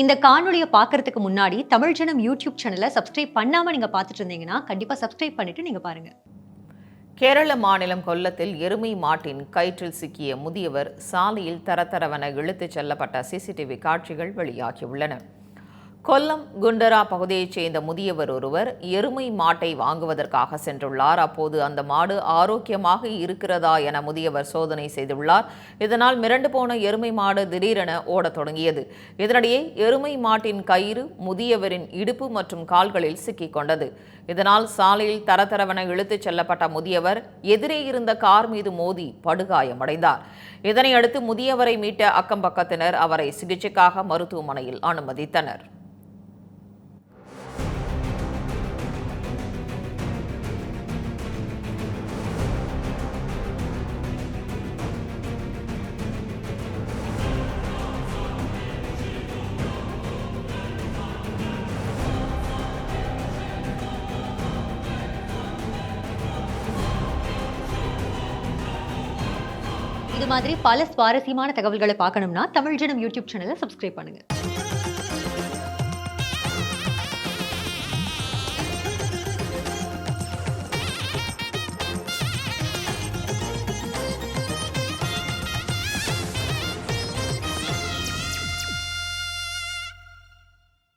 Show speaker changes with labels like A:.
A: இந்த காணொளிய பார்க்கறதுக்கு முன்னாடி தமிழ் ஜனம் யூடியூப் சேனலை சப்ஸ்கிரைப் பண்ணாம நீங்க பார்த்துட்டு இருந்தீங்கன்னா கண்டிப்பா சப்ஸ்கிரைப் பண்ணிட்டு நீங்க பாருங்க.
B: கேரள மாநிலம் கொல்லத்தில் எருமை மாட்டின் கயிற்றில் சிக்கிய முதியவர் சாலையில் தரதரவென இழுத்துச் செல்லப்பட்ட சிசிடிவி காட்சிகள் வெளியாகியுள்ளன. கொல்லம் குண்டரா பகுதியைச் சேர்ந்த முதியவர் ஒருவர் எருமை மாட்டை வாங்குவதற்காக சென்றுள்ளார். அப்போது அந்த மாடு ஆரோக்கியமாக இருக்கிறதா என முதியவர் சோதனை செய்துள்ளார். இதனால் மிரண்டு போன எருமை மாடு திடீரென ஓடத் தொடங்கியது. இதனிடையே எருமை மாட்டின் கயிறு முதியவரின் இடுப்பு மற்றும் கால்களில் சிக்கிக் கொண்டது. இதனால் சாலையில் தரதரவென இழுத்துச் செல்லப்பட்ட முதியவர் எதிரே இருந்த கார் மீது மோதி படுகாயமடைந்தார். இதனையடுத்து முதியவரை மீட்ட அக்கம் பக்கத்தினர் அவரை சிகிச்சைக்காக மருத்துவமனையில் அனுமதித்தனர்.
A: இது மாதிரி பல சுவாரஸ்யமான தகவல்களை பார்க்கணும்னா தமிழ் ஜனம் யூடியூப் சேனலை சப்ஸ்கிரைப் பண்ணுங்க.